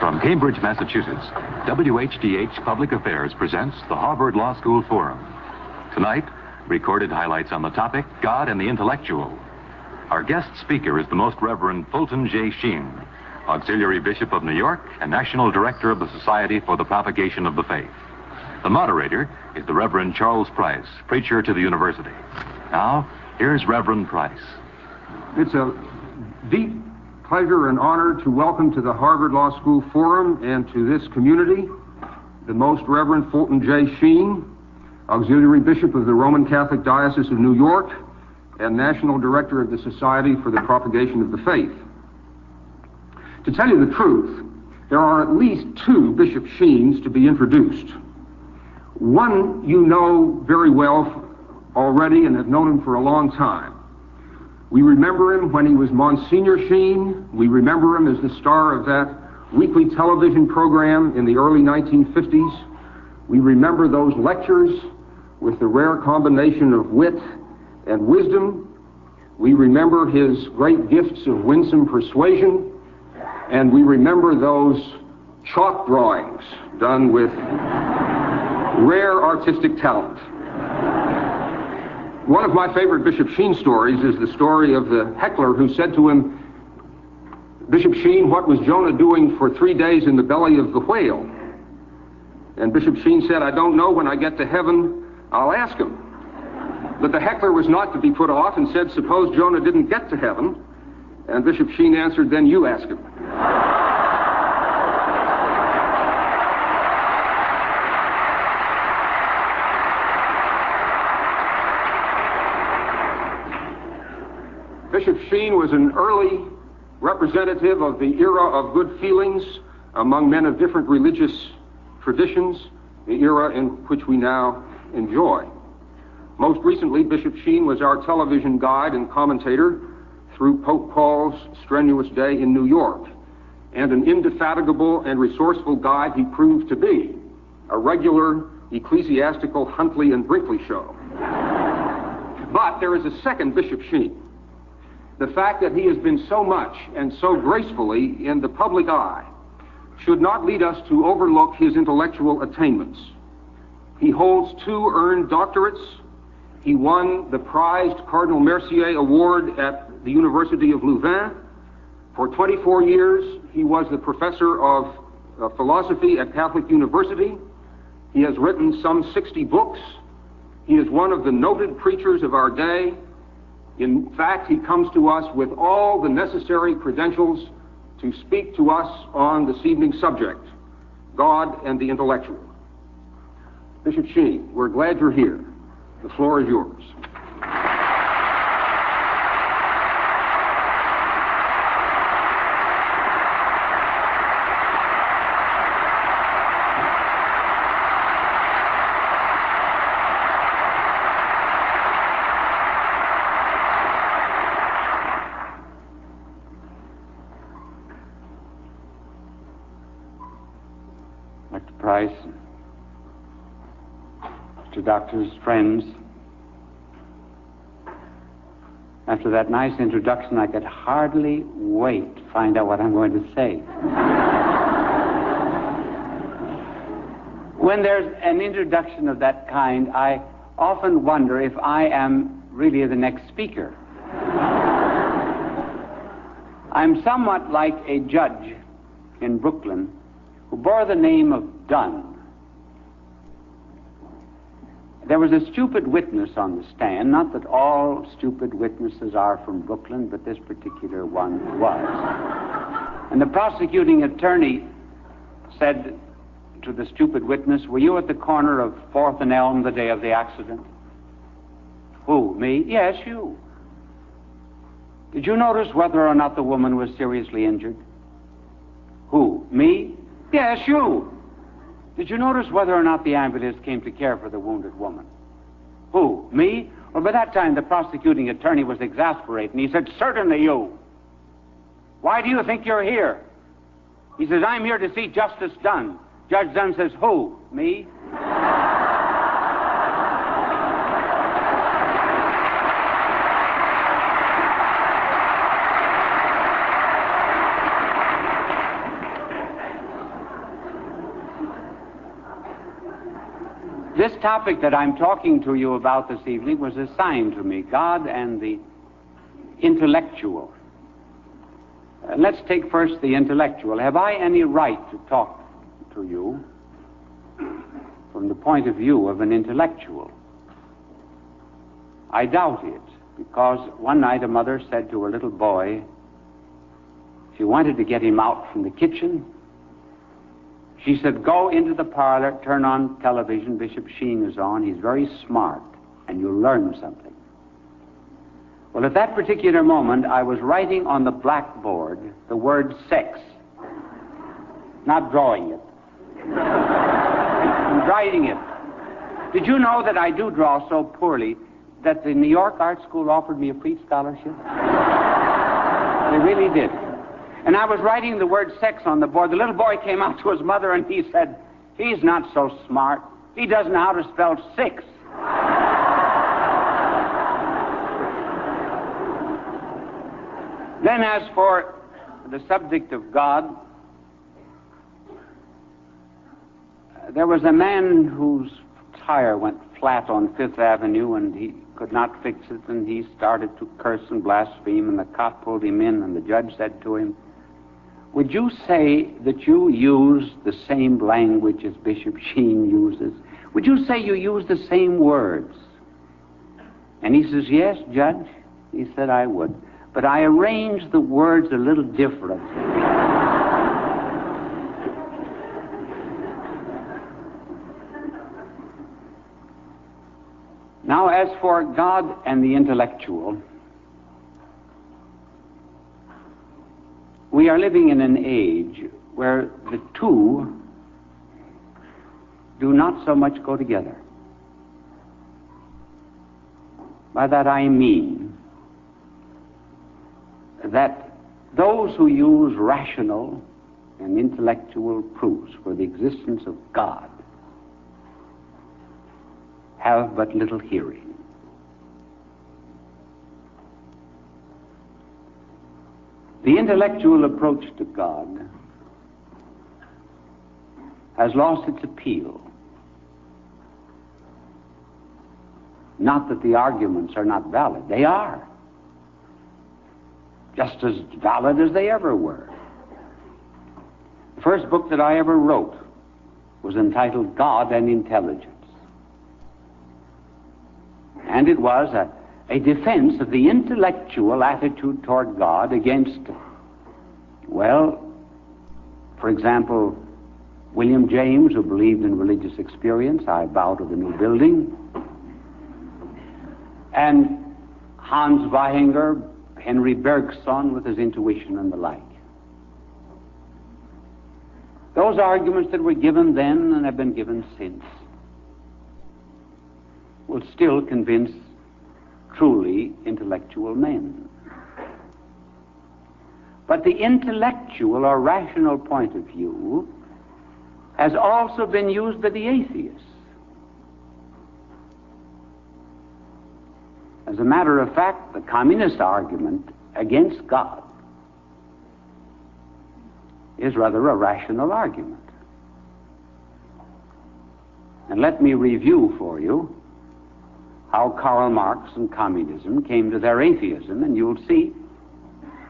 From Cambridge, Massachusetts, WHDH Public Affairs presents the Harvard Law School Forum. Tonight, recorded highlights on the topic, God and the Intellectual. Our guest speaker is the Most Reverend Fulton Sheen, Auxiliary Bishop of New York and National Director of the Society for the Propagation of the Faith. The moderator is the Reverend Charles Price, preacher to the university. Now, here's Reverend Price. It's a deep pleasure and honor to welcome to the Harvard Law School Forum and to this community the Most Reverend Fulton Sheen, Auxiliary Bishop of the Roman Catholic Diocese of New York and National Director of the Society for the Propagation of the Faith. To tell you the truth, there are at least two Bishop Sheens to be introduced. One you know very well already and have known him for a long time. We remember him when he was Monsignor Sheen. We remember him as the star of that weekly television program in the early 1950s. We remember those lectures with the rare combination of wit and wisdom. We remember his great gifts of winsome persuasion. And we remember those chalk drawings done with rare artistic talent. One of my favorite Bishop Sheen stories is the story of the heckler who said to him, "Bishop Sheen, what was Jonah doing for 3 days in the belly of the whale?" And Bishop Sheen said, "I don't know. When I get to heaven, I'll ask him." But the heckler was not to be put off and said, "Suppose Jonah didn't get to heaven?" And Bishop Sheen answered, "Then you ask him." Bishop Sheen was an early representative of the era of good feelings among men of different religious traditions, the era in which we now enjoy. Most recently, Bishop Sheen was our television guide and commentator through Pope Paul's strenuous day in New York, and an indefatigable and resourceful guide he proved to be, a regular ecclesiastical Huntley and Brinkley show. But there is a second Bishop Sheen. The fact that he has been so much and so gracefully in the public eye should not lead us to overlook his intellectual attainments. He holds 2 earned doctorates. He won the prized Cardinal Mercier Award at the University of Louvain. For 24 years, he was the professor of philosophy at Catholic University. He has written some 60 books. He is one of the noted preachers of our day. In fact, he comes to us with all the necessary credentials to speak to us on this evening's subject, God and the Intellectual. Bishop Sheen, we're glad you're here. The floor is yours. Price, Mr. Doctors, friends. After that nice introduction, I could hardly wait to find out what I'm going to say. When there's an introduction of that kind, I often wonder if I am really the next speaker. I'm somewhat like a judge in Brooklyn who bore the name of Dunn. There was a stupid witness on the stand, not that all stupid witnesses are from Brooklyn, but this particular one was. And the prosecuting attorney said to the stupid witness, "Were you at the corner of 4th and Elm the day of the accident?" "Who, me?" "Yes, you." "Did you notice whether or not the woman was seriously injured?" "Who, me?" "Yes, you." "Did you notice whether or not the ambulance came to care for the wounded woman?" "Who, me?" Well, by that time, the prosecuting attorney was exasperated, and he said, "Certainly you. Why do you think you're here?" He says, "I'm here to see Justice Dunn." Judge Dunn says, "Who, me?" This topic that I'm talking to you about this evening was assigned to me, God and the intellectual. Let's take first the intellectual. Have I any right to talk to you from the point of view of an intellectual? I doubt it, because one night a mother said to her little boy, she wanted to get him out from the kitchen. She said, go into the parlor, turn on television, Bishop Sheen is on, he's very smart, and you'll learn something. Well, at that particular moment, I was writing on the blackboard the word sex, not drawing it. I'm writing it. Did you know that I do draw so poorly that the New York Art School offered me a free scholarship? They really did. And I was writing the word sex on the board. The little boy came out to his mother and he said, he's not so smart. He doesn't know how to spell six. Then as for the subject of God, there was a man whose tire went flat on Fifth Avenue and he could not fix it, and he started to curse and blaspheme, and the cop pulled him in, and the judge said to him, would you say that you use the same language as Bishop Sheen uses? Would you say you use the same words? And he says, yes, Judge. He said, I would. But I arranged the words a little different. Now, as for God and the intellectual, we are living in an age where the two do not so much go together. By that I mean that those who use rational and intellectual proofs for the existence of God have but little hearing. The intellectual approach to God has lost its appeal. Not that the arguments are not valid. They are. Just as valid as they ever were. The first book that I ever wrote was entitled God and Intelligence. And it was a defense of the intellectual attitude toward God against, well, for example, William James, who believed in religious experience, I bow to the new building, and Hans Weihinger, Henry Bergson with his intuition and the like. Those arguments that were given then and have been given since will still convince truly intellectual men. But the intellectual or rational point of view has also been used by the atheists. As a matter of fact, the communist argument against God is rather a rational argument. And let me review for you how Karl Marx and communism came to their atheism, and you'll see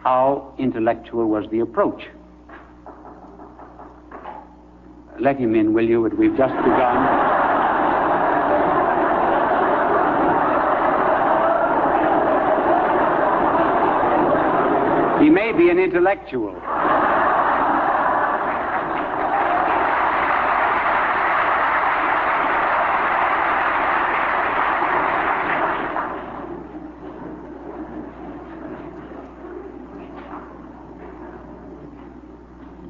how intellectual was the approach. Let him in, will you? We've just begun. He may be an intellectual.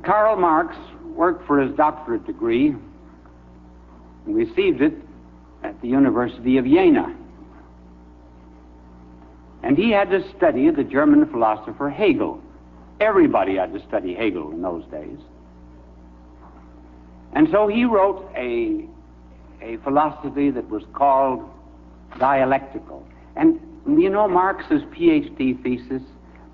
Karl Marx worked for his doctorate degree and received it at the University of Jena. And he had to study the German philosopher Hegel. Everybody had to study Hegel in those days. And so he wrote a philosophy that was called dialectical. And you know, Marx's PhD thesis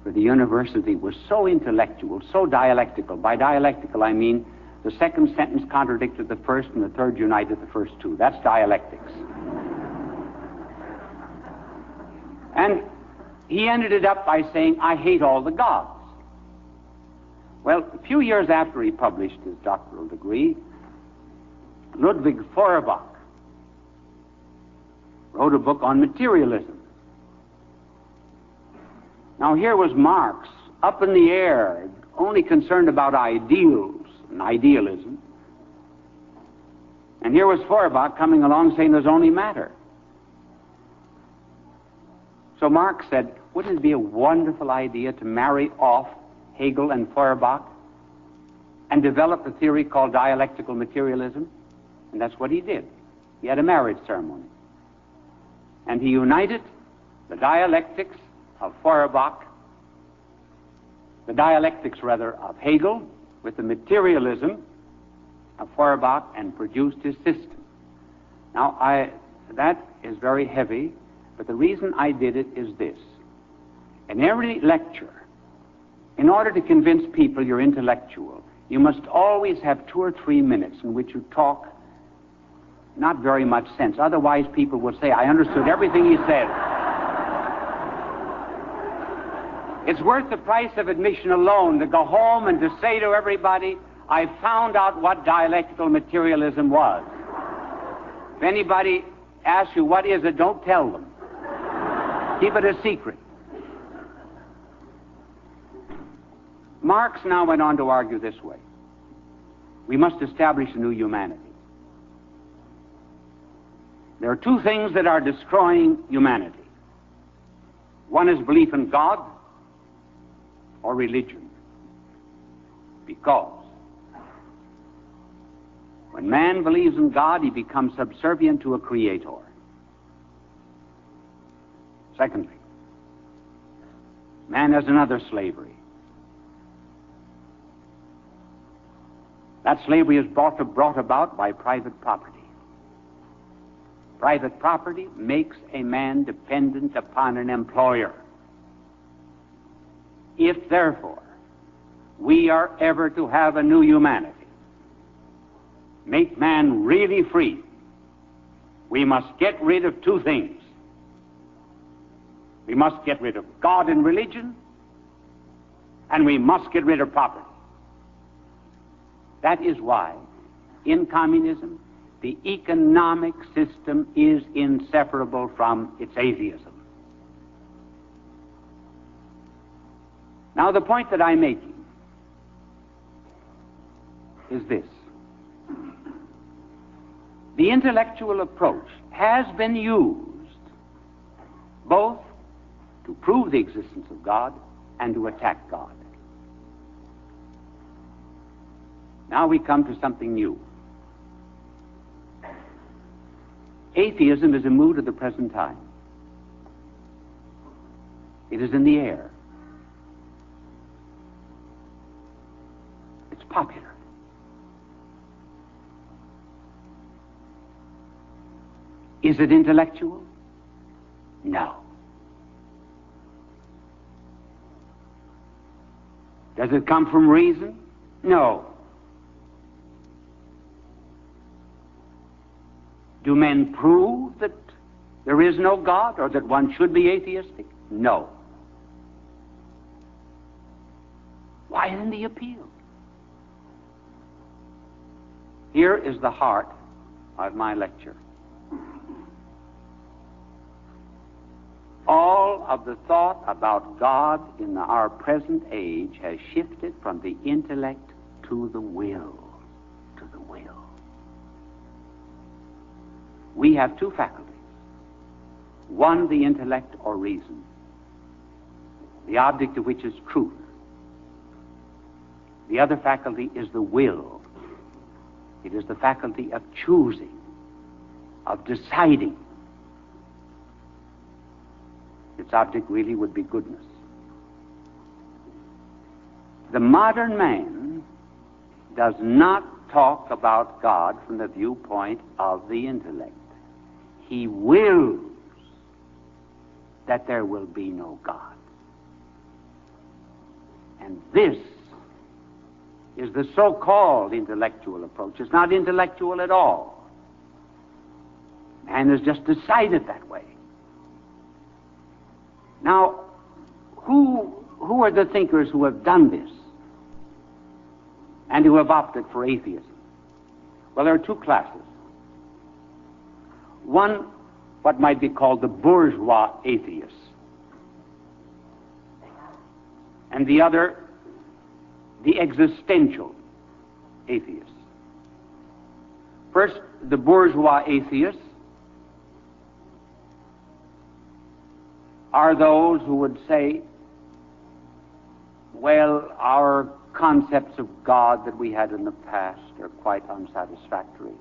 for the university was so intellectual, so dialectical. By dialectical, I mean the second sentence contradicted the first, and the third united the first two. That's dialectics. And he ended it up by saying, I hate all the gods. Well, a few years after he published his doctoral degree, Ludwig Feuerbach wrote a book on materialism. Now here was Marx, up in the air, only concerned about ideals and idealism. And here was Feuerbach coming along saying there's only matter. So Marx said, wouldn't it be a wonderful idea to marry off Hegel and Feuerbach and develop a theory called dialectical materialism? And that's what he did. He had a marriage ceremony. And he united the dialectics of Feuerbach, the dialectics, rather, of Hegel with the materialism of Feuerbach and produced his system. Now, that is very heavy, but the reason I did it is this. In every lecture, in order to convince people you're intellectual, you must always have 2 or 3 minutes in which you talk not very much sense. Otherwise, people will say, I understood everything he said. It's worth the price of admission alone to go home and to say to everybody, I found out what dialectical materialism was. If anybody asks you what is it, don't tell them. Keep it a secret. Marx now went on to argue this way. We must establish a new humanity. There are 2 things that are destroying humanity. One is belief in God or religion. Because when man believes in God, he becomes subservient to a creator. Secondly, man has another slavery. That slavery is brought about by private property. Private property makes a man dependent upon an employer. If, therefore, we are ever to have a new humanity, make man really free, we must get rid of 2 things. We must get rid of God and religion, and we must get rid of property. That is why, in communism, the economic system is inseparable from its atheism. Now, the point that I'm making is this. The intellectual approach has been used both to prove the existence of God and to attack God. Now we come to something new. Atheism is a mood of the present time. It is in the air. It's popular. Is it intellectual? No. Does it come from reason? No. Do men prove that there is no God or that one should be atheistic? No. Why then the appeal? Here is the heart of my lecture. All of the thought about God in our present age has shifted from the intellect to the will. To the will. We have 2 faculties. One, the intellect or reason, the object of which is truth. The other faculty is the will. It is the faculty of choosing, of deciding. Its object really would be goodness. The modern man does not talk about God from the viewpoint of the intellect. He wills that there will be no God. And this is the so-called intellectual approach. It's not intellectual at all. Man has just decided that way. Now, who are the thinkers who have done this and who have opted for atheism? Well, there are two classes. One, what might be called the bourgeois atheists, and the other, the existential atheists. First, the bourgeois atheists are those who would say, well, our concepts of God that we had in the past are quite unsatisfactory.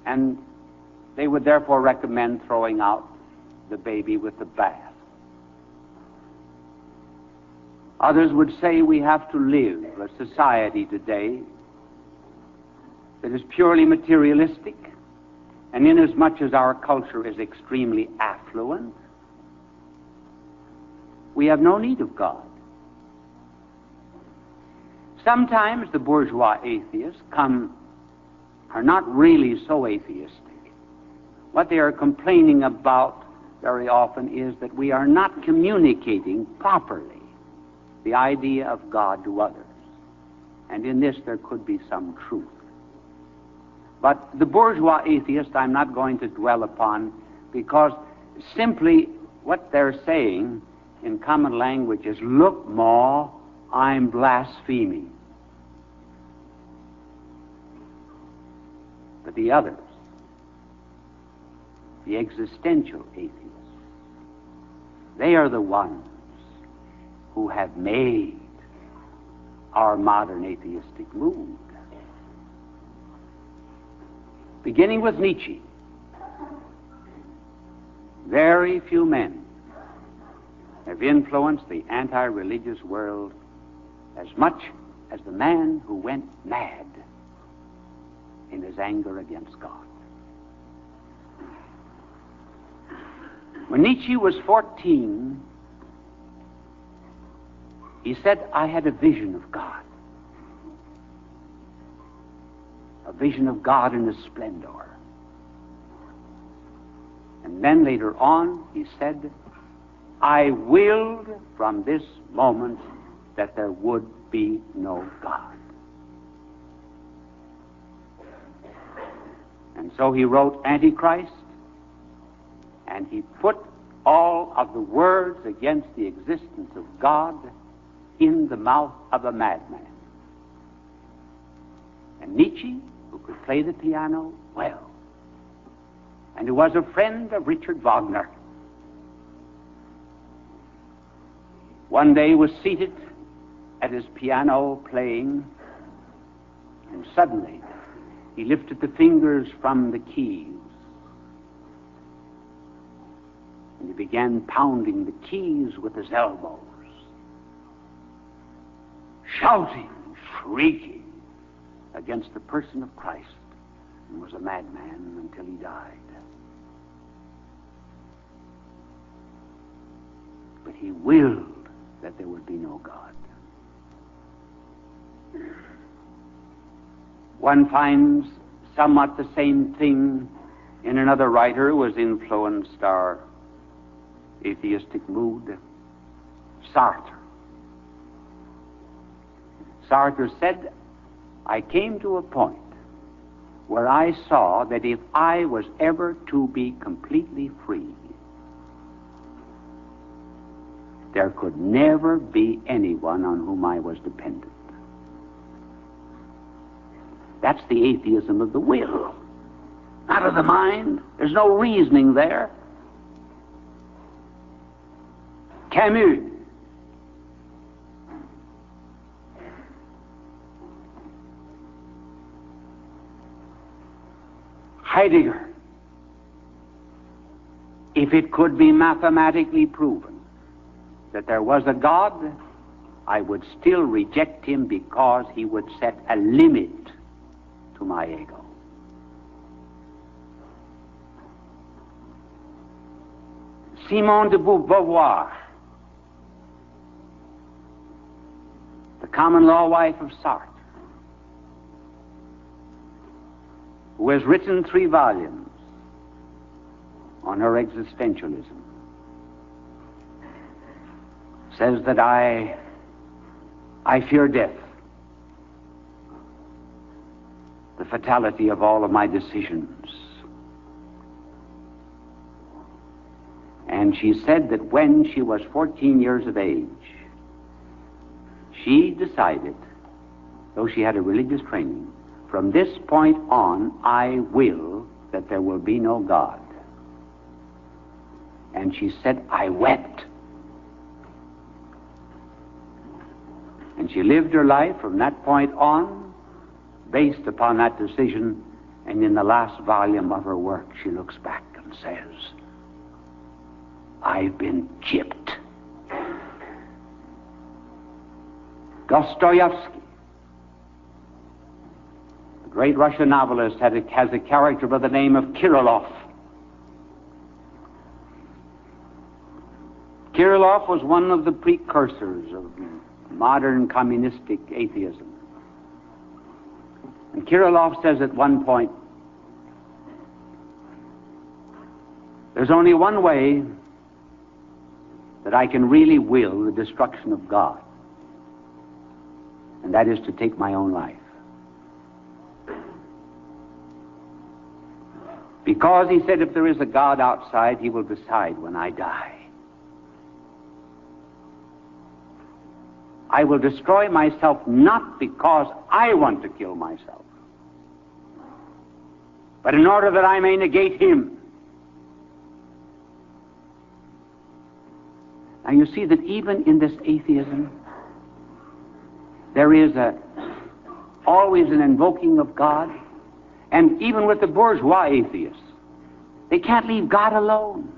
And they would therefore recommend throwing out the baby with the bath. Others would say we have to live a society today that is purely materialistic, and inasmuch as our culture is extremely affluent, we have no need of God. Sometimes the bourgeois atheists are not really so atheistic. What they are complaining about very often is that we are not communicating properly the idea of God to others. And in this there could be some truth. But the bourgeois atheist I'm not going to dwell upon, because simply what they're saying in common language is, look, Ma, I'm blaspheming. But the others, the existential atheists, they are the ones who have made our modern atheistic mood. Beginning with Nietzsche, very few men have influenced the anti-religious world as much as the man who went mad in his anger against God. When Nietzsche was 14, he said, I had a vision of God. A vision of God in his splendor. And then later on, he said, I willed from this moment that there would be no God. And so he wrote Antichrist, and he put all of the words against the existence of God in the mouth of a madman. And Nietzsche, who could play the piano well, and who was a friend of Richard Wagner, one day was seated at his piano playing, and suddenly he lifted the fingers from the keys, and he began pounding the keys with his elbows, shouting, shrieking against the person of Christ, and was a madman until he died. But he willed that there would be no God. One finds somewhat the same thing in another writer who has influenced our atheistic mood, Sartre. Sartre said, I came to a point where I saw that if I was ever to be completely free, there could never be anyone on whom I was dependent. That's the atheism of the will, not of the mind. There's no reasoning there. Camus, Heidegger, if it could be mathematically proven that there was a God, I would still reject him because he would set a limit to my ego. Simone de Beauvoir, the common law wife of Sartre, who has written 3 volumes on her existentialism, says that I fear death, the fatality of all of my decisions. And she said that when she was 14 years of age, she decided, though she had a religious training, from this point on, I will that there will be no God. And she said, I wept. And she lived her life from that point on, based upon that decision, and in the last volume of her work, she looks back and says, I've been gypped. Dostoevsky, the great Russian novelist, has a character by the name of Kirillov. Kirillov was one of the precursors of modern communistic atheism. And Kirillov says at one point, there's only one way that I can really will the destruction of God, and that is to take my own life. Because, he said, if there is a God outside, he will decide when I die. I will destroy myself not because I want to kill myself, but in order that I may negate him. Now you see that even in this atheism, there is always an invoking of God, and even with the bourgeois atheists, they can't leave God alone.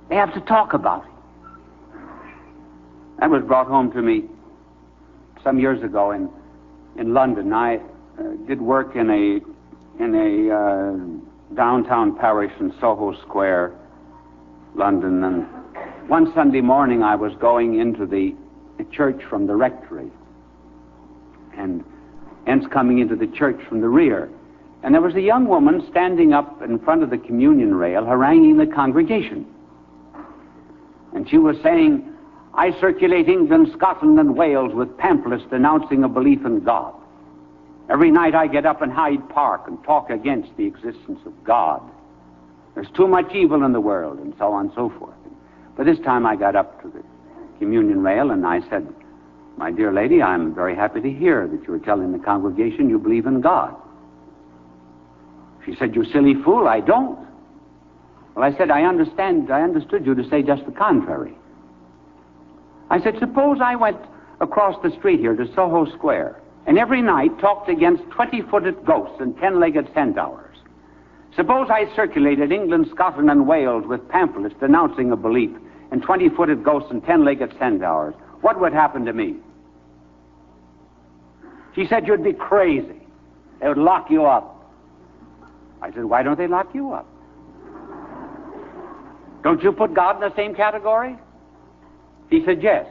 They have to talk about it. That was brought home to me some years ago in London. I did work in a downtown parish in Soho Square, London, and one Sunday morning I was going into the church from the rectory, and hence coming into the church from the rear. And there was a young woman standing up in front of the communion rail haranguing the congregation. And she was saying, I circulate England, Scotland, and Wales with pamphlets denouncing a belief in God. Every night I get up in Hyde Park and talk against the existence of God. There's too much evil in the world, and so on and so forth. But this time I got up to the communion rail and I said, my dear lady, I'm very happy to hear that you're telling the congregation you believe in God. She said, you silly fool, I don't. Well, I said, I understood you to say just the contrary. I said, suppose I went across the street here to Soho Square and every night talked against 20-footed ghosts and 10-legged centaurs. Suppose I circulated England, Scotland, and Wales with pamphlets denouncing a belief in 20-footed ghosts and 10-legged centaurs. What would happen to me? She said, you'd be crazy. They would lock you up. I said, why don't they lock you up? Don't you put God in the same category? She said, yes.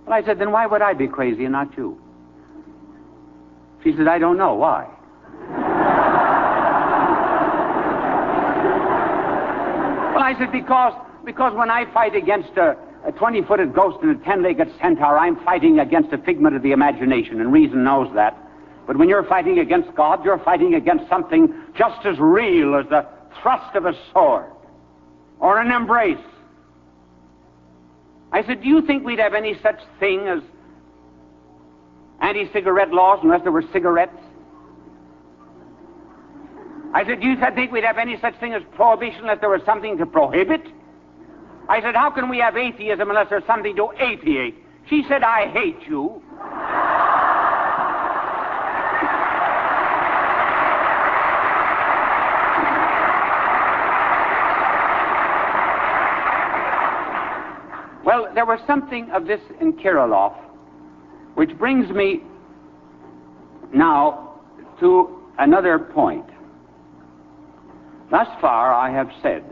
Well, I said, then why would I be crazy and not you? She said, I don't know. Why? Well, I said, because when I fight against a 20-footed ghost and a 10-legged centaur, I'm fighting against a figment of the imagination, and reason knows that. But when you're fighting against God, you're fighting against something just as real as the thrust of a sword or an embrace. I said, do you think we'd have any such thing as anti-cigarette laws unless there were cigarettes? I said, do you think we'd have any such thing as prohibition unless there was something to prohibit? I said, how can we have atheism unless there's something to atheate? She said, I hate you. Well, there was something of this in Kirillov, which brings me now to another point. Thus far, I have said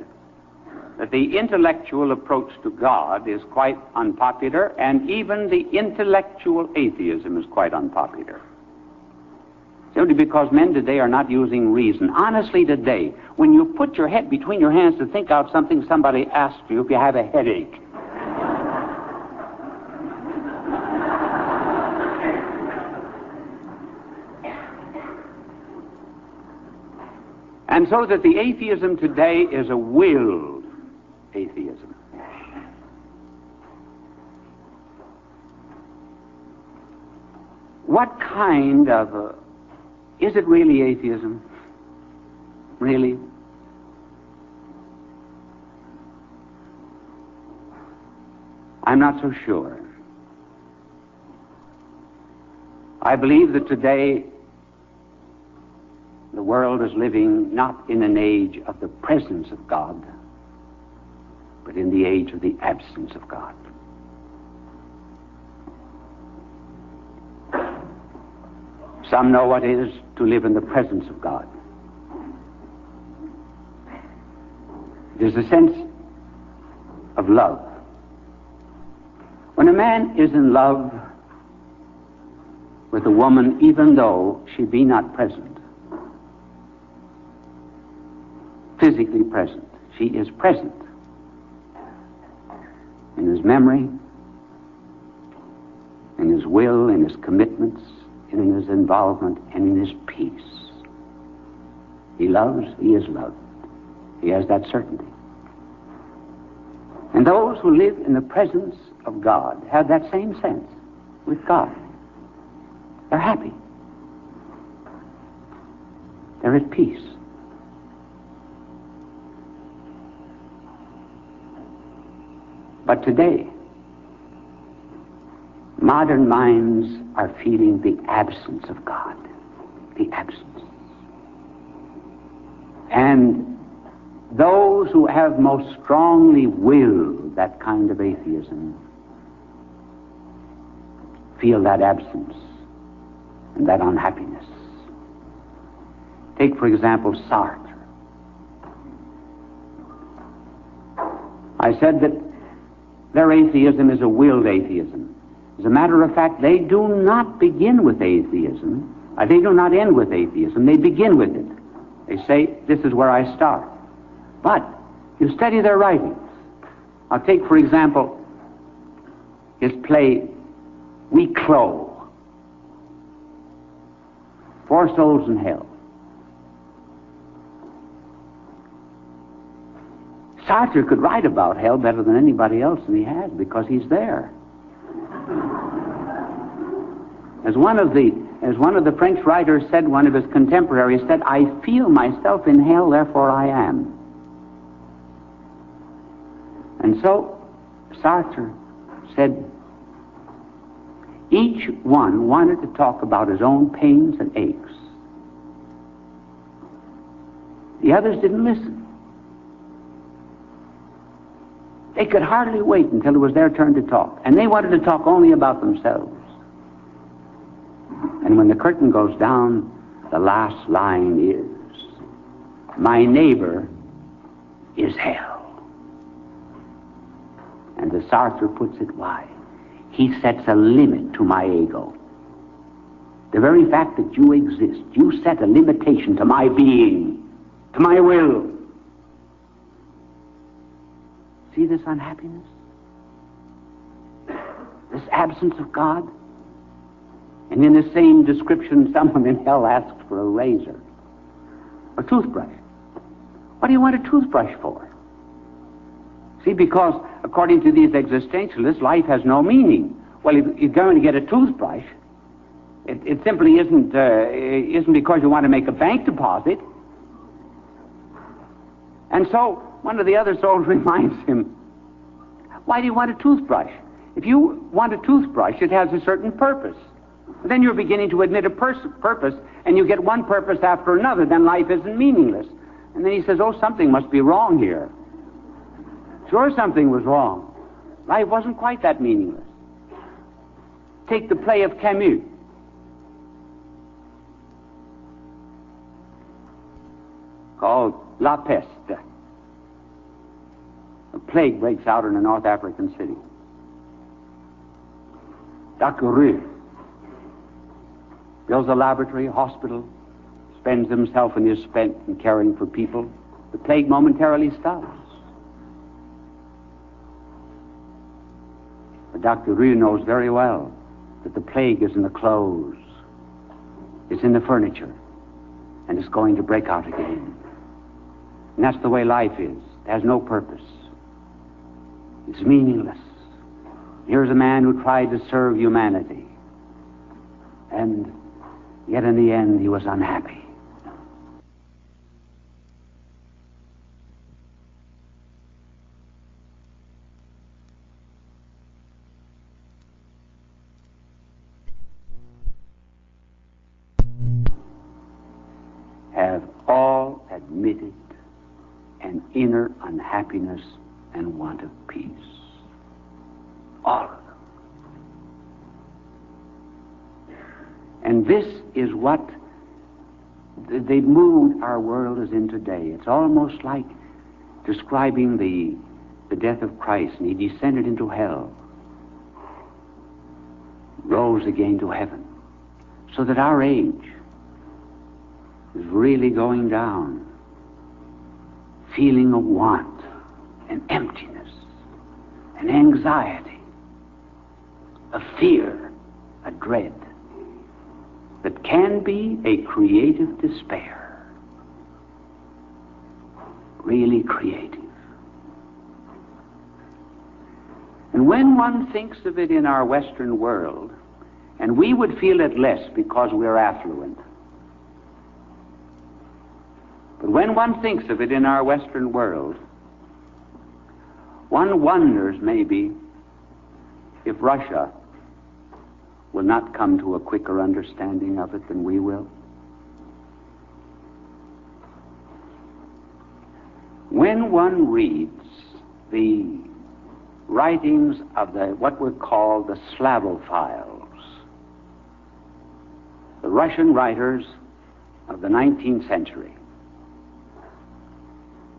that the intellectual approach to God is quite unpopular, and even the intellectual atheism is quite unpopular. Simply because men today are not using reason. Honestly, today, when you put your head between your hands to think out something, somebody asks you if you have a headache. And so that the atheism today is a willed atheism. What kind of is it really atheism? Really? I'm not so sure. I believe that today the world is living not in an age of the presence of God, but in the age of the absence of God. Some know what it is to live in the presence of God. There's a sense of love. When a man is in love with a woman, even though she be not present, physically present, she is present in his memory, in his will, in his commitments, and in his involvement, and in his peace. He loves, he is loved. He has that certainty. And those who live in the presence of God have that same sense with God. They're happy. They're at peace. But today, modern minds are feeling the absence of God. The absence. And those who have most strongly willed that kind of atheism feel that absence and that unhappiness. Take, for example, Sartre. I said that their atheism is a willed atheism. As a matter of fact, they do not begin with atheism. They do not end with atheism. They begin with it. They say, this is where I start. But you study their writings. I'll take, for example, his play, Weak Clo, Four Souls in Hell. Sartre could write about hell better than anybody else, and he has, because he's there. As one of the French writers said, one of his contemporaries said, I feel myself in hell, therefore I am. And so Sartre said, each one wanted to talk about his own pains and aches. The others didn't listen. They could hardly wait until it was their turn to talk. And they wanted to talk only about themselves. And when the curtain goes down, the last line is, my neighbor is hell. And as Sartre puts it, why? He sets a limit to my ego. The very fact that you exist, you set a limitation to my being, to my will. See this unhappiness? This absence of God? And in the same description, someone in hell asked for a razor, a toothbrush. What do you want a toothbrush for? See, because according to these existentialists, life has no meaning. Well, if you're going to get a toothbrush, it simply isn't because you want to make a bank deposit. And so one of the other souls reminds him, why do you want a toothbrush? If you want a toothbrush, it has a certain purpose. Then you're beginning to admit a purpose, and you get one purpose after another. Then life isn't meaningless. And then he says, oh, something must be wrong here. Sure, something was wrong. Life wasn't quite that meaningless. Take the play of Camus. Called La Peste. plague breaks out in a North African city. Dr. Rue builds a laboratory, a hospital, spends himself and is spent in caring for people. The plague momentarily stops. But Dr. Rue knows very well that the plague is in the clothes, it's in the furniture, and it's going to break out again. And that's the way life is. It has no purpose. It's meaningless. Here's a man who tried to serve humanity, and yet in the end he was unhappy. Have all admitted an inner unhappiness and want of peace. All of them. And this is what the mood our world is in today. It's almost like describing the death of Christ, and he descended into hell, rose again to heaven, so that our age is really going down, feeling of want and emptiness and anxiety, a fear, a dread that can be a creative despair, really creative. And when one thinks of it in our Western world, and we would feel it less because we're affluent, but when one thinks of it in our Western world, one wonders maybe if Russia will not come to a quicker understanding of it than we will. When one reads the writings of what were called the Slavophiles, the Russian writers of the 19th century,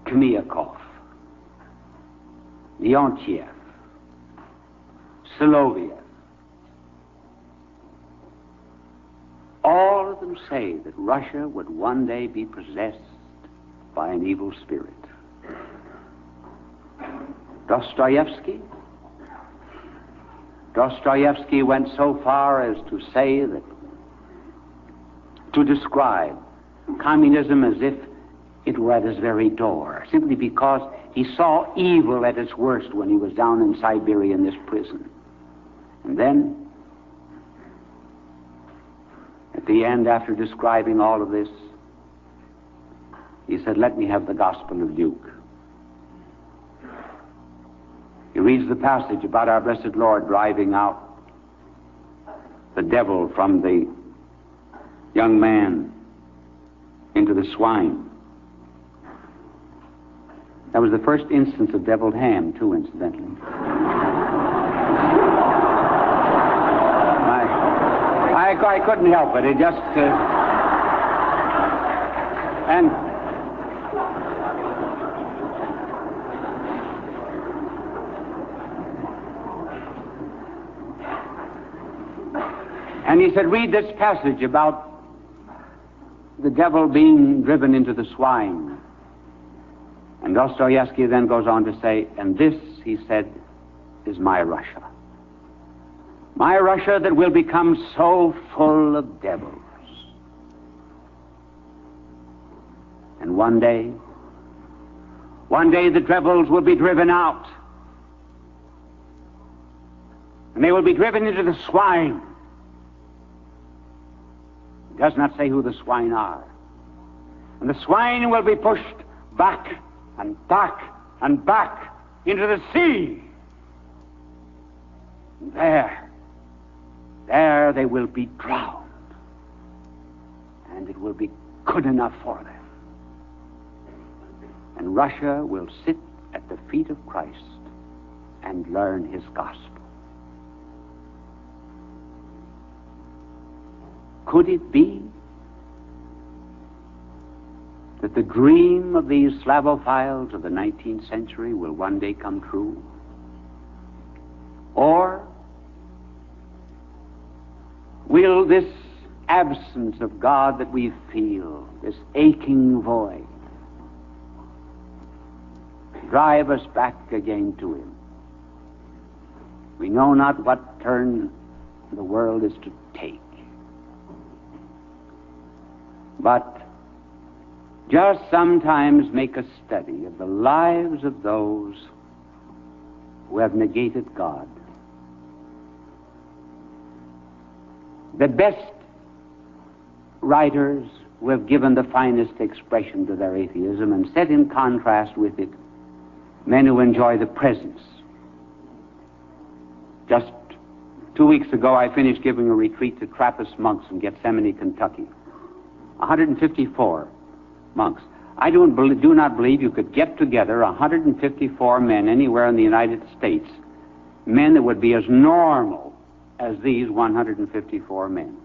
Khmyakov, Leontiev, Soloviev, all of them say that Russia would one day be possessed by an evil spirit. Dostoevsky went so far as to say that, to describe communism as if it were at his very door, simply because he saw evil at its worst when he was down in Siberia in this prison. And then, at the end, after describing all of this, he said, let me have the Gospel of Luke. He reads the passage about our blessed Lord driving out the devil from the young man into the swine. That was the first instance of deviled ham, too, incidentally. I couldn't help it. It just... And he said, read this passage about the devil being driven into the swine. And Dostoevsky then goes on to say, and this, he said, is my Russia. My Russia that will become so full of devils. And one day the devils will be driven out. And they will be driven into the swine. It does not say who the swine are. And the swine will be pushed back and back and back into the sea. There they will be drowned. And it will be good enough for them. And Russia will sit at the feet of Christ and learn his gospel. Could it be that the dream of these Slavophiles of the 19th century will one day come true? Or will this absence of God that we feel, this aching void, drive us back again to Him? We know not what turn the world is to take. But just sometimes make a study of the lives of those who have negated God. The best writers who have given the finest expression to their atheism and set in contrast with it men who enjoy the presence. Just 2 weeks ago, I finished giving a retreat to Trappist monks in Gethsemane, Kentucky. 154 monks. I do not believe you could get together 154 men anywhere in the United States, men that would be as normal as these 154 men,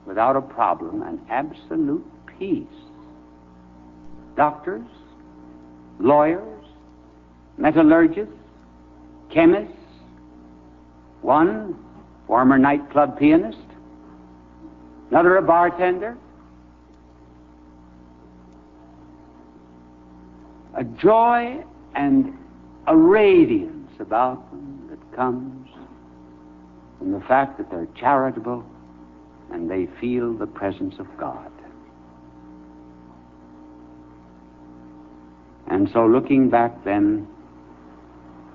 without a problem and absolute peace. Doctors, lawyers, metallurgists, chemists, one former nightclub pianist, another a bartender. A joy and a radiance about them that comes from the fact that they're charitable and they feel the presence of God. And so looking back then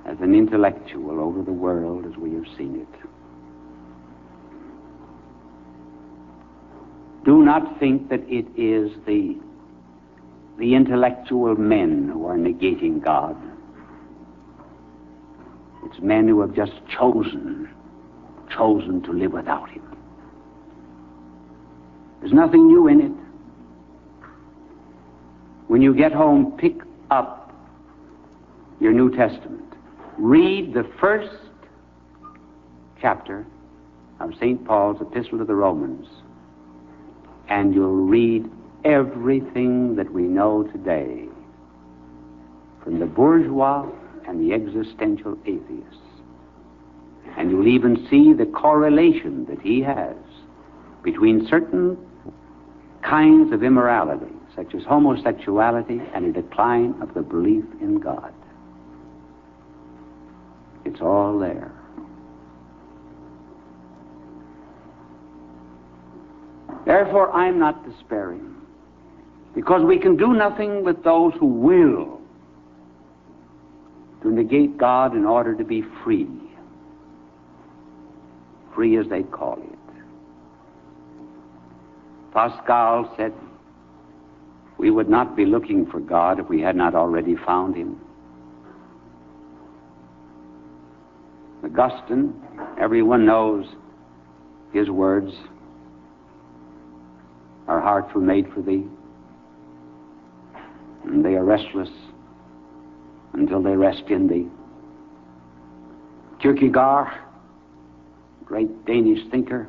as an intellectual over the world as we have seen it, do not think that it is the intellectual men who are negating God. It's men who have just chosen to live without Him. There's nothing new in it. When you get home, pick up your New Testament. Read the first chapter of St. Paul's Epistle to the Romans, and you'll read everything that we know today from the bourgeois and the existential atheists. And you'll even see the correlation that he has between certain kinds of immorality, such as homosexuality, and a decline of the belief in God. It's all there. Therefore, I'm not despairing, because we can do nothing with those who will to negate God in order to be free. Free as they call it. Pascal said, we would not be looking for God if we had not already found Him. Augustine, everyone knows his words, our hearts were made for Thee, and they are restless until they rest in Thee. Kierkegaard, great Danish thinker,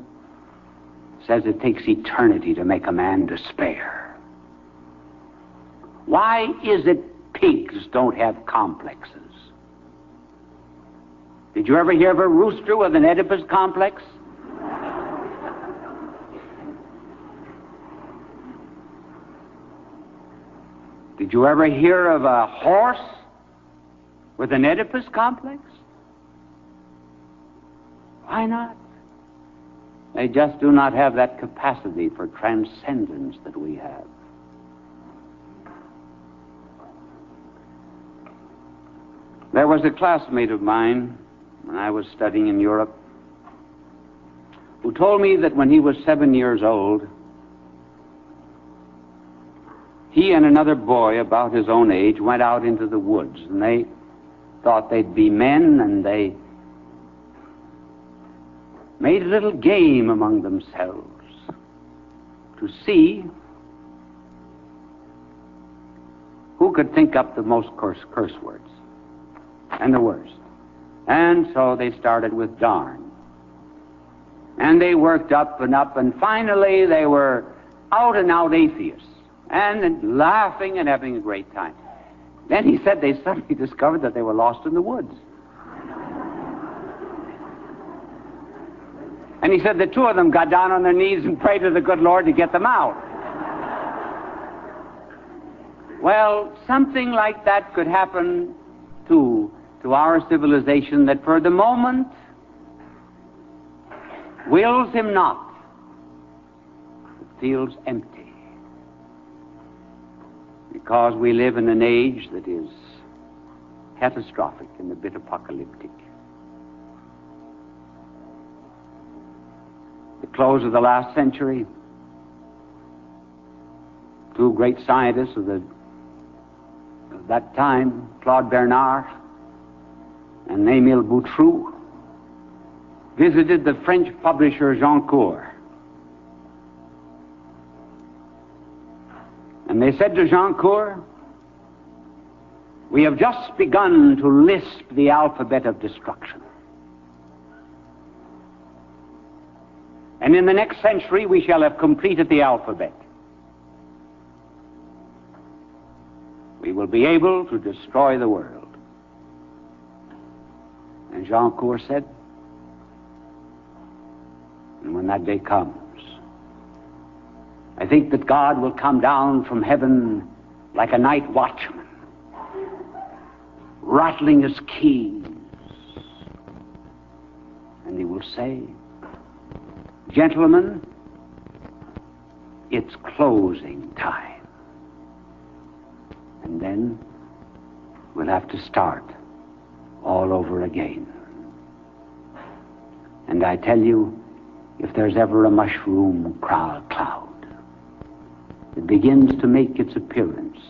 says it takes eternity to make a man despair. Why is it pigs don't have complexes? Did you ever hear of a rooster with an Oedipus complex? Did you ever hear of a horse with an Oedipus complex? Why not? They just do not have that capacity for transcendence that we have. There was a classmate of mine when I was studying in Europe who told me that when he was 7 years old, he and another boy about his own age went out into the woods, and they thought they'd be men, and they made a little game among themselves to see who could think up the most curse words and the worst. And so they started with darn. And they worked up, and finally they were out-and-out atheists. and laughing and having a great time. Then he said they suddenly discovered that they were lost in the woods. And he said the two of them got down on their knees and prayed to the good Lord to get them out. Well, something like that could happen to our civilization, that for the moment wills him not, but feels empty. Because we live in an age that is catastrophic and a bit apocalyptic. The close of the last century, two great scientists of that time, Claude Bernard and Émile Boutroux, visited the French publisher Goncourt. And they said to Goncourt, "We have just begun to lisp the alphabet of destruction. And in the next century we shall have completed the alphabet. We will be able to destroy the world." And Goncourt said, "And when that day comes, I think that God will come down from heaven like a night watchman, rattling his keys. And he will say, 'Gentlemen, it's closing time.' And then we'll have to start all over again. And I tell you, if there's ever a mushroom cloud that begins to make its appearance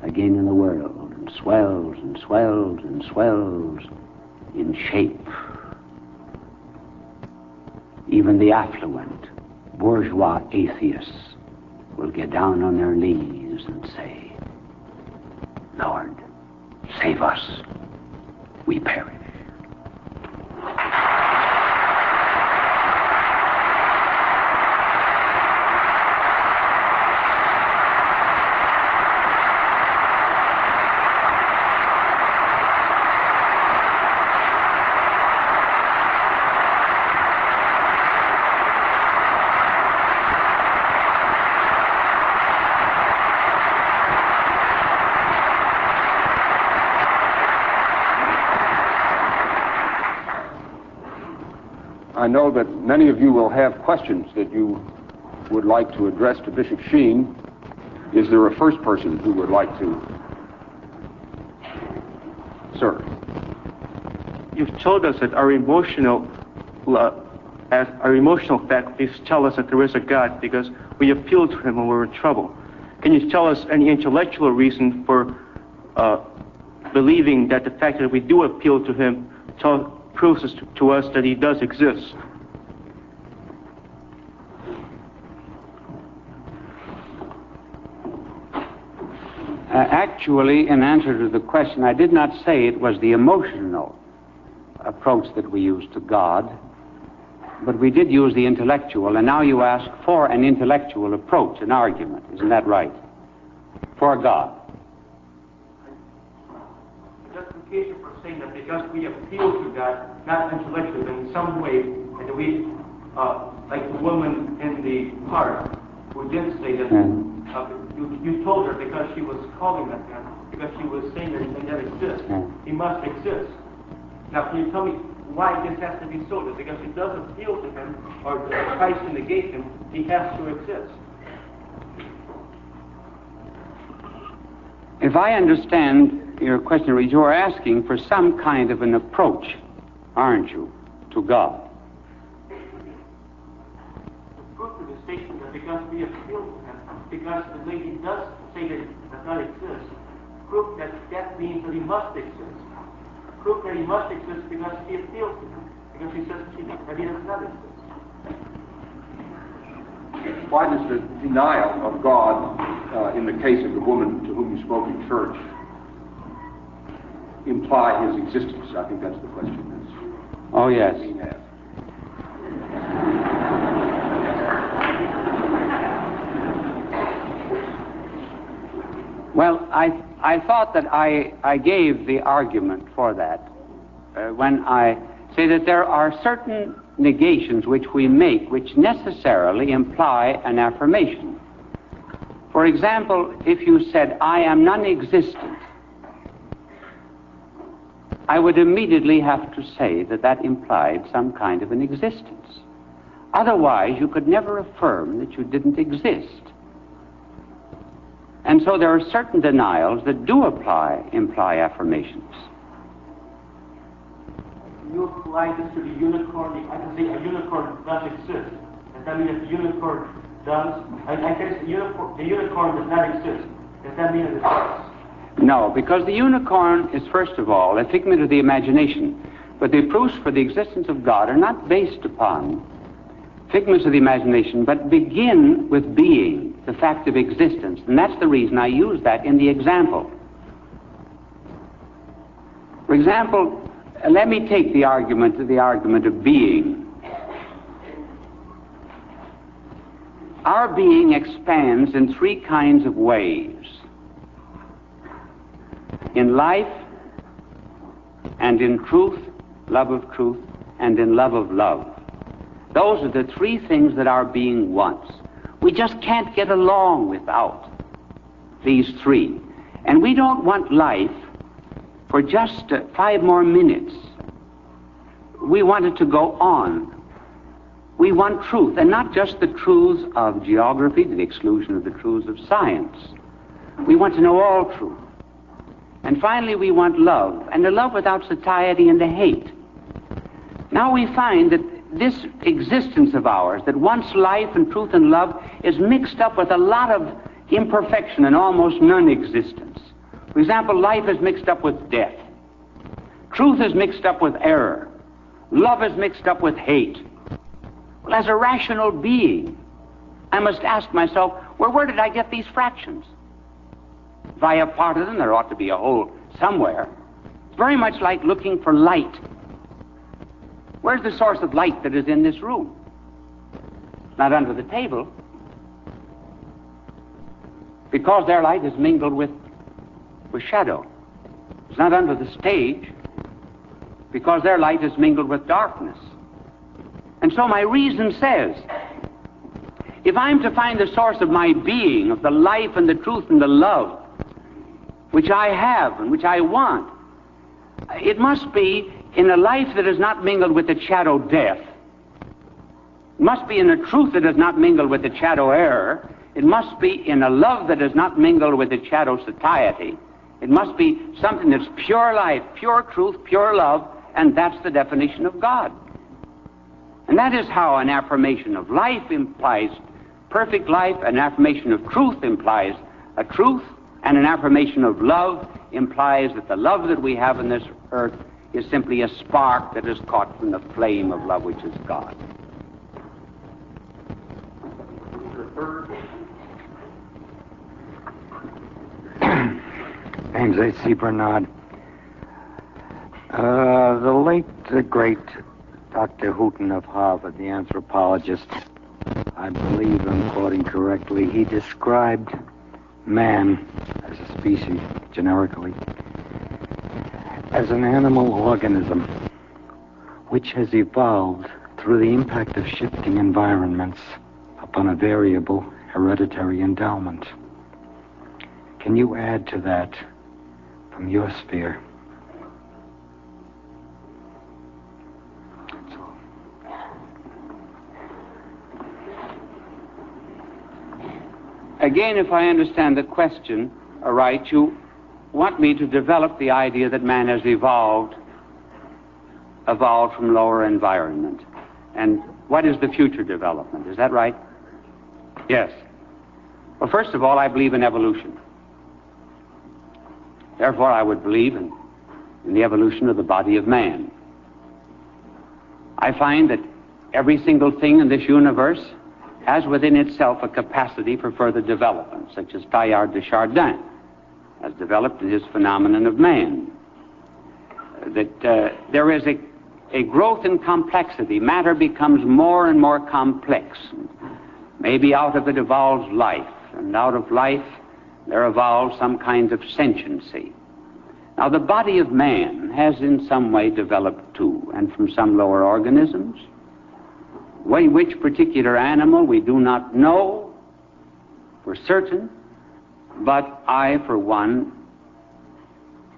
again in the world and swells and swells and swells in shape, even the affluent bourgeois atheists will get down on their knees and say, 'Lord, save us, we perish.'" I know that many of you will have questions that you would like to address to Bishop Sheen. Is there a first person who would like to? Sir. You've told us that our emotional faculties tell us that there is a God because we appeal to him when we're in trouble. Can you tell us any intellectual reason for believing that the fact that we do appeal to him proves to us that he does exist? Actually, in answer to the question, I did not say it was the emotional approach that we use to God, but we did use the intellectual, and now you ask for an intellectual approach, an argument. Isn't that right? For God. Justification for saying that because we appeal to God, not intellectually, but in some way, that we, like the woman in the park who did say that, you told her because she was calling that God, because she was saying that he doesn't exist. He must exist. Now, can you tell me why this has to be so? Because it does appeal to him, or tries to negate him, he has to exist. If I understand your question, you are asking for some kind of an approach, aren't you, to God? The proof of the statement that because we appeal to him, because the lady does say that it does not exist, proof that that means that he must exist. Proof that he must exist because she appeals to him, because she says that he does not exist. Why does the denial of God in the case of the woman to whom you spoke in church imply his existence? I think that's the question. Oh, yes. Well, I thought that I gave the argument for that when I say that there are certain negations which we make which necessarily imply an affirmation. For example, if you said, I am non-existent, I would immediately have to say that that implied some kind of an existence. Otherwise, you could never affirm that you didn't exist. And so there are certain denials that do imply affirmations. You apply this to the unicorn. I can say a unicorn does exist. Does that mean if the unicorn does? I guess the unicorn does not exist. Does that mean it does? No, because the unicorn is, first of all, a figment of the imagination. But the proofs for the existence of God are not based upon figments of the imagination, but begin with being, the fact of existence. And that's the reason I use that in the example. For example, let me take the argument of being. Our being expands in three kinds of ways: in life, and in truth, love of truth, and in love of love. Those are the three things that our being wants. We just can't get along without these three. And we don't want life for just 5 more minutes. We want it to go on. We want truth, and not just the truths of geography to the exclusion of the truths of science. We want to know all truth. And finally, we want love, and a love without satiety and a hate. Now we find that this existence of ours, that wants life and truth and love, is mixed up with a lot of imperfection and almost non-existence. For example, life is mixed up with death. Truth is mixed up with error. Love is mixed up with hate. Well, as a rational being, I must ask myself, where did I get these fractions? If I have part of them, there ought to be a whole somewhere. It's very much like looking for light. Where's the source of light that is in this room? It's not under the table, because their light is mingled with shadow. It's not under the stage, because their light is mingled with darkness. And so my reason says, if I'm to find the source of my being, of the life and the truth and the love, which I have and which I want, it must be in a life that is not mingled with the shadow death. It must be in a truth that is not mingled with the shadow error. It must be in a love that is not mingled with the shadow satiety. It must be something that's pure life, pure truth, pure love, and that's the definition of God. And that is how an affirmation of life implies perfect life, an affirmation of truth implies a truth, and an affirmation of love implies that the love that we have in this earth is simply a spark that is caught from the flame of love, which is God. James A.C. Bernard. The late, great Dr. Houghton of Harvard, the anthropologist, I believe I'm quoting correctly, he described man as a species, generically, as an animal organism which has evolved through the impact of shifting environments upon a variable hereditary endowment. Can you add to that from your sphere? That's all. Again, if I understand the question aright, you want me to develop the idea that man has evolved from lower environment. And what is the future development? Is that right? Yes. Well, first of all, I believe in evolution. Therefore, I would believe in the evolution of the body of man. I find that every single thing in this universe has within itself a capacity for further development, such as Teilhard de Chardin has developed in his phenomenon of man. That there is a growth in complexity. Matter becomes more and more complex. Maybe out of it evolves life, and out of life there evolved some kind of sentiency. Now, the body of man has in some way developed too, and from some lower organisms. Which particular animal we do not know for certain, but I, for one,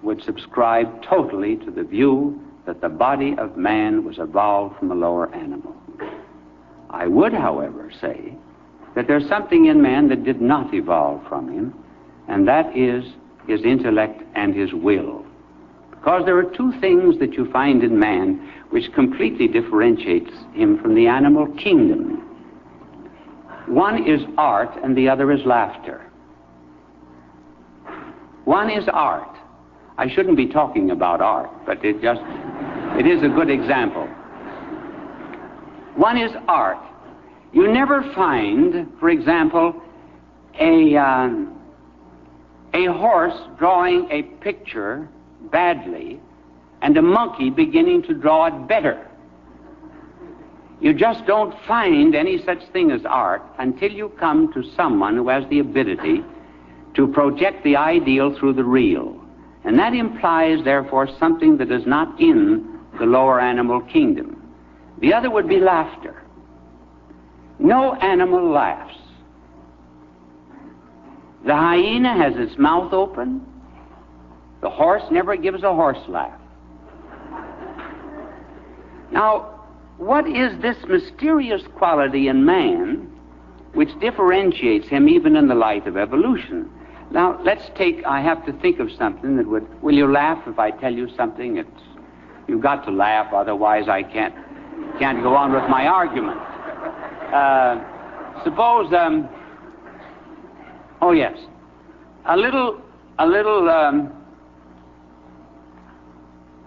would subscribe totally to the view that the body of man was evolved from a lower animal. I would, however, say that there's something in man that did not evolve from him, and that is his intellect and his will. Because there are two things that you find in man which completely differentiates him from the animal kingdom. One is art and the other is laughter. One is art. I shouldn't be talking about art, but it is a good example. One is art. You never find, for example, a horse drawing a picture badly and a monkey beginning to draw it better. You just don't find any such thing as art until you come to someone who has the ability to project the ideal through the real. And that implies, therefore, something that is not in the lower animal kingdom. The other would be laughter. No animal laughs. The hyena has its mouth open. The horse never gives a horse laugh. Now, what is this mysterious quality in man which differentiates him even in the light of evolution? Now, I have to think of something that will you laugh if I tell you something? You've got to laugh, otherwise I can't go on with my argument. Suppose, oh yes, a little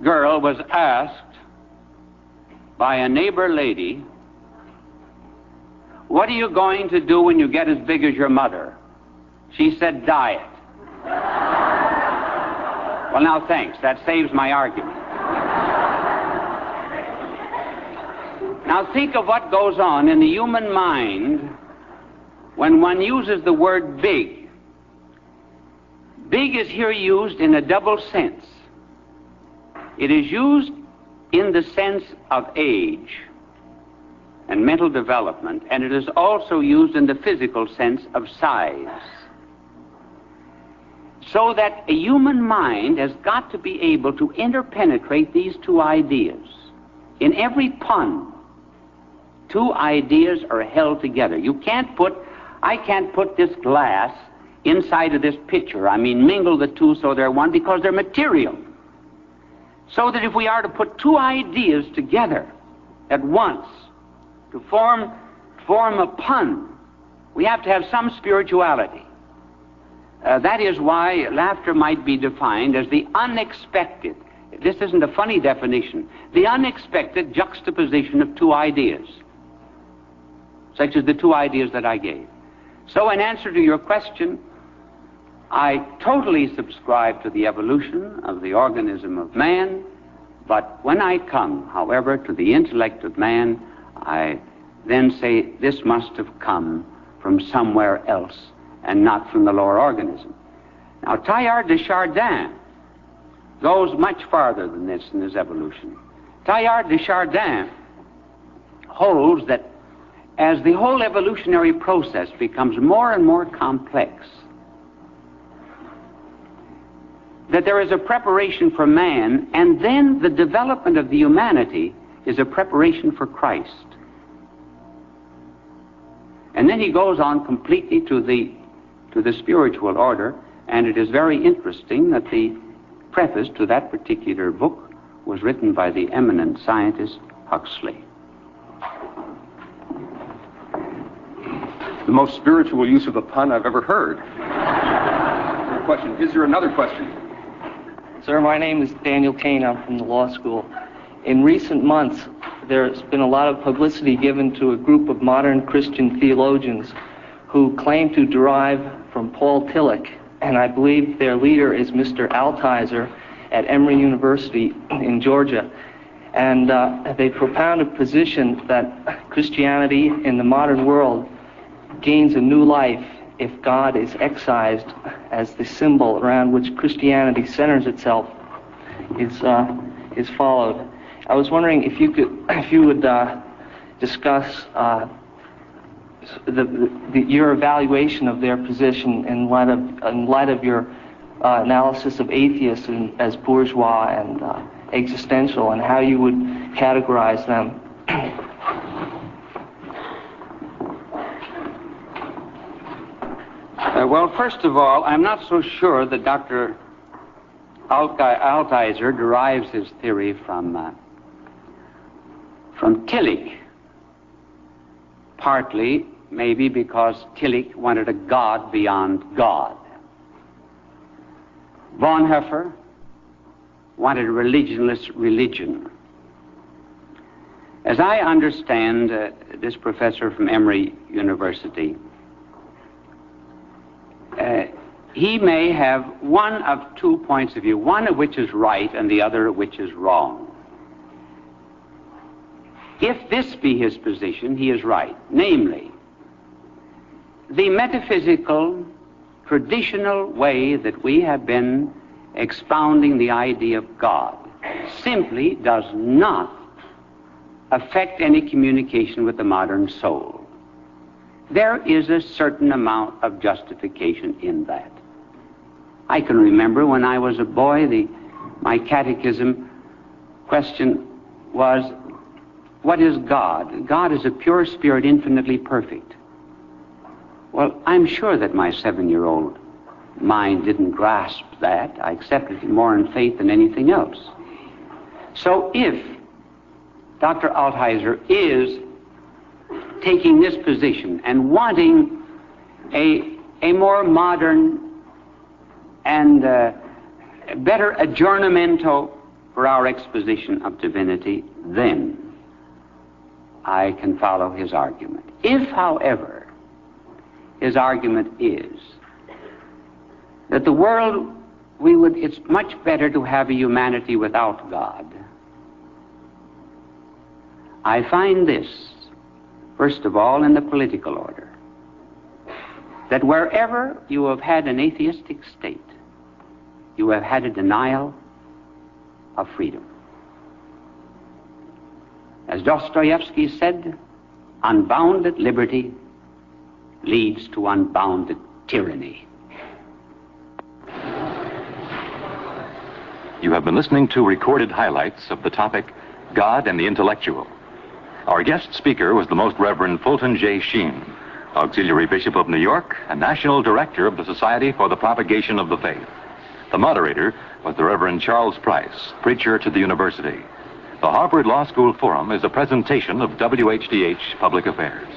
girl was asked by a neighbor lady, "What are you going to do when you get as big as your mother?" She said, "Diet." Well, now, thanks. That saves my argument. Now, think of what goes on in the human mind when one uses the word big. Big is here used in a double sense. It is used in the sense of age and mental development, and it is also used in the physical sense of size. So that a human mind has got to be able to interpenetrate these two ideas. In every pun, two ideas are held together. I can't put this glass inside of this pitcher. I mean, mingle the two so they're one, because they're material. So that if we are to put two ideas together at once to form a pun, we have to have some spirituality. That is why laughter might be defined as the unexpected. This isn't a funny definition. The unexpected juxtaposition of two ideas, such as the two ideas that I gave. So in answer to your question, I totally subscribe to the evolution of the organism of man, but when I come, however, to the intellect of man, I then say this must have come from somewhere else and not from the lower organism. Now, Teilhard de Chardin goes much farther than this in his evolution. Teilhard de Chardin holds that as the whole evolutionary process becomes more and more complex, that there is a preparation for man, and then the development of the humanity is a preparation for Christ. And then he goes on completely to the spiritual order, and it is very interesting that the preface to that particular book was written by the eminent scientist Huxley. The most spiritual use of a pun I've ever heard. Question. Is there another question? Sir, my name is Daniel Kane. I'm from the law school. In recent months, there's been a lot of publicity given to a group of modern Christian theologians who claim to derive from Paul Tillich, and I believe their leader is Mr. Altizer at Emory University in Georgia. And they propound a position that Christianity in the modern world gains a new life if God is excised as the symbol around which Christianity centers itself is followed. I was wondering if you would discuss your evaluation of their position in light of your analysis of atheists as bourgeois and existential, and how you would categorize them. Well, first of all, I'm not so sure that Dr. Altheiser derives his theory from Tillich. Partly, maybe because Tillich wanted a God beyond God. Bonhoeffer wanted a religionless religion. As I understand this professor from Emory University, he may have one of two points of view, one of which is right and the other of which is wrong. If this be his position, he is right. Namely, the metaphysical, traditional way that we have been expounding the idea of God simply does not affect any communication with the modern soul. There is a certain amount of justification in that. I can remember when I was a boy, my catechism question was, what is God? God is a pure spirit, infinitely perfect. Well, I'm sure that my 7-year-old mind didn't grasp that. I accepted it more in faith than anything else. So if Dr. Altheiser is taking this position and wanting a more modern and better aggiornamento for our exposition of divinity, then I can follow his argument. If, however, his argument is that the world, it's much better to have a humanity without God, I find this, first of all, in the political order, that wherever you have had an atheistic state, you have had a denial of freedom. As Dostoevsky said, unbounded liberty leads to unbounded tyranny. You have been listening to recorded highlights of the topic, God and the Intellectual. Our guest speaker was the Most Reverend Fulton Sheen, Auxiliary Bishop of New York and National Director of the Society for the Propagation of the Faith. The moderator was the Reverend Charles Price, preacher to the university. The Harvard Law School Forum is a presentation of WHDH Public Affairs.